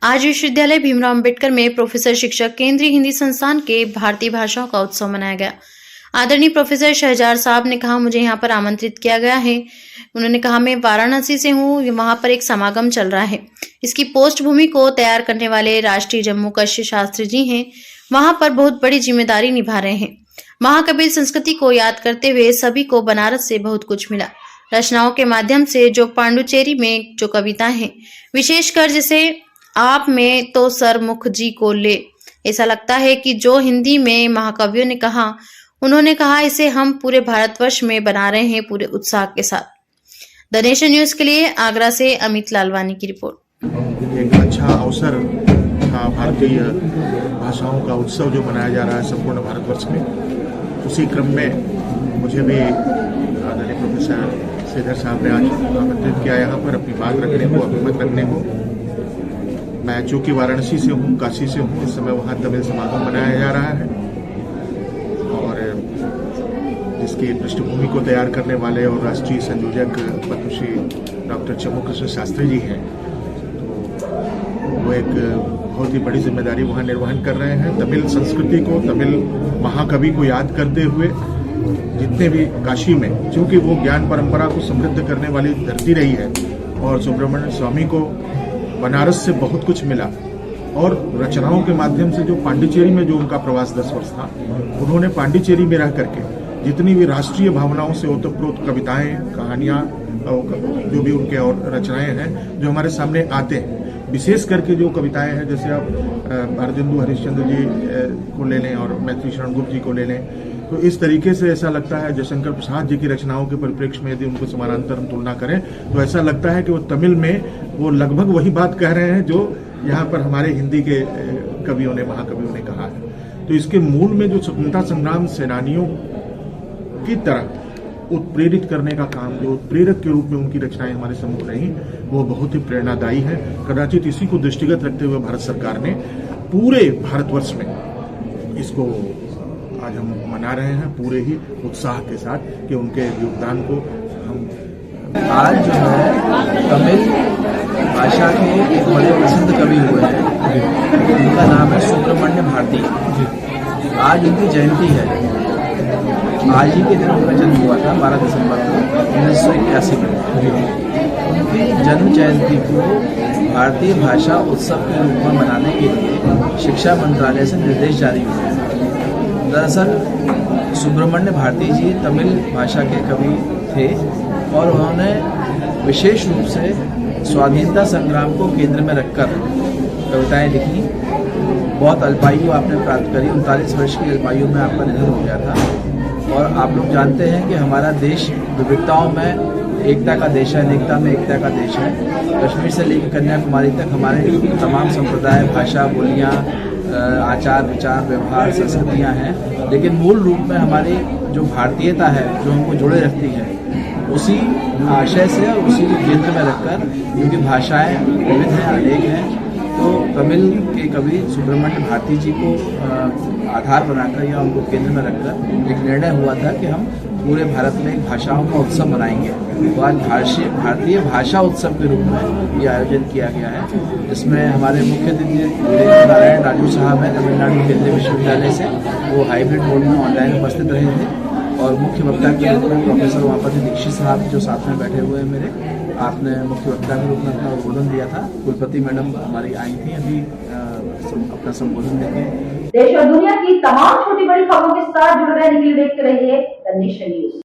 आज विश्वविद्यालय भीमराव अंबेडकर में प्रोफेसर शिक्षक केंद्रीय हिंदी संस्थान के भारतीय भाषाओं का उत्सव मनाया गया। आदरणीय प्रोफेसर शहजार साहब ने कहा, मुझे यहाँ पर आमंत्रित किया गया है। उन्होंने कहा, मैं वाराणसी से हूँ, वहाँ पर एक समागम चल रहा है। इसकी पृष्ठभूमि को तैयार करने वाले राष्ट्रीय जम्मू कश्यप शास्त्री जी हैं, वहाँ पर बहुत बड़ी जिम्मेदारी निभा रहे हैं। महाकवि संस्कृति को याद करते हुए सभी को बनारस से बहुत कुछ मिला। रचनाओं के माध्यम से जो पांडुचेरी में जो कविताएं हैं, विशेषकर जैसे आप में तो सर मुख जी को ले, ऐसा लगता है कि जो हिंदी में महाकवियों ने कहा, उन्होंने कहा इसे हम पूरे भारतवर्ष में बना रहे हैं पूरे उत्साह के साथ। द नेशन न्यूज के लिए आगरा से अमित लालवानी की रिपोर्ट। एक अच्छा अवसर था भारतीय भाषाओं का उत्सव जो मनाया जा रहा है संपूर्ण भारतवर्ष में। उसी क्रम में मुझे भी आदरणीय प्रोफेसर श्रीधर साहब ने आज आमंत्रित किया यहाँ पर अपनी बात रखने को, अभिमत रखने को। मैं चूंकि वाराणसी से हूँ, काशी से हूँ, इस समय वहाँ तमिल समागम मनाया जा रहा है और जिसकी पृष्ठभूमि को तैयार करने वाले और राष्ट्रीय संयोजक पद्मश्री डॉक्टर जम्मू कश्यप शास्त्री जी हैं। तो वो एक बहुत ही बड़ी जिम्मेदारी वहाँ निर्वहन कर रहे हैं। तमिल संस्कृति को, तमिल महाकवि को याद करते हुए जितने भी काशी में, चूंकि वो ज्ञान परंपरा को समृद्ध करने वाली धरती रही है और सुब्रमण्य स्वामी को बनारस से बहुत कुछ मिला और रचनाओं के माध्यम से जो पांडिचेरी में जो उनका प्रवास 10 वर्ष था, उन्होंने पांडिचेरी में रह करके जितनी भी राष्ट्रीय भावनाओं से ओतप्रोत कविताएं, कहानियां, जो भी उनके और रचनाएं हैं जो हमारे सामने आते हैं, विशेष करके जो कविताएं हैं, जैसे आप भारतेंदु हरिश्चंद्र जी को ले लें और मैत्री शरण गुप्त जी को ले लें, तो इस तरीके से ऐसा लगता है जयशंकर प्रसाद जी की रचनाओं के परिप्रेक्ष्य में यदि उनको समानांतर तुलना करें तो ऐसा लगता है कि वो तमिल में वो लगभग वही बात कह रहे हैं जो यहाँ पर हमारे हिंदी के कवियों ने, महाकवियों ने कहा है। तो इसके मूल में जो स्वतंत्रता संग्राम सेनानियों की तरह उत्प्रेरित करने का काम, जो उत्प्रेरक के रूप में उनकी रचनाएं हमारे सम्मुख रही, वो बहुत ही प्रेरणादायी है। कदाचित इसी को दृष्टिगत रखते हुए भारत सरकार ने पूरे भारतवर्ष में इसको आज हम मना रहे हैं पूरे ही उत्साह के साथ कि उनके योगदान को हम आज जो है तमिल भाषा के एक बड़े प्रसिद्ध कवि हुए हैं, उनका नाम है सुब्रमण्य भारती। आज उनकी जयंती है। आज ही के दिन उनका जन्म हुआ था 12 दिसंबर को 1981 में। उनकी जन्म जयंती को भारतीय भाषा उत्सव के रूप में मनाने के लिए शिक्षा मंत्रालय से निर्देश जारी हुए हैं। दरअसल सुब्रमण्य भारती जी तमिल भाषा के कवि थे और उन्होंने विशेष रूप से स्वाधीनता संग्राम को केंद्र में रखकर कविताएं लिखी। बहुत अल्पायु आपने प्राप्त करी, 39 वर्ष की अल्पायु में आपका निधन हो गया था। और आप लोग जानते हैं कि हमारा देश विविधताओं में एकता का देश है, अनेकता में एकता का देश है। कश्मीर से लेकर कन्याकुमारी तक हमारे तमाम संप्रदाय, भाषा, बोलियाँ, आचार विचार, व्यवहार, संस्कृतियाँ हैं, लेकिन मूल रूप में हमारी जो भारतीयता है, जो हमको जोड़े रखती है, उसी आशय से और उसी को केंद्र में रखकर, क्योंकि भाषाएं विविध हैं, अनेक हैं, तो तमिल के कवि सुब्रमण्य भारती जी को आधार बनाकर या उनको केंद्र में रखकर एक निर्णय हुआ था कि हम पूरे भारत में एक भाषाओं का उत्सव मनाएंगे। तो आज भारतीय भाषा उत्सव के रूप में ये आयोजन किया गया है, जिसमें हमारे मुख्य अतिथि नारायण राजू साहब हैं तमिलनाडु केंद्रीय विश्वविद्यालय से। वो हाइब्रिड मोड में ऑनलाइन उपस्थित रहे थे और मुख्य वक्ता के रूप में प्रोफेसर उमापति दीक्षित साहब जो साथ में बैठे हुए हैं मेरे, आपने मुख्य वक्ता के रूप में अपना उद्बोधन दिया था। कुलपति मैडम हमारी आई थी अभी अपना संबोधन देके। देश और दुनिया की तमाम छोटी बड़ी खबरों के साथ जुड़े रहने के लिए देखते रहिए द नेशन न्यूज।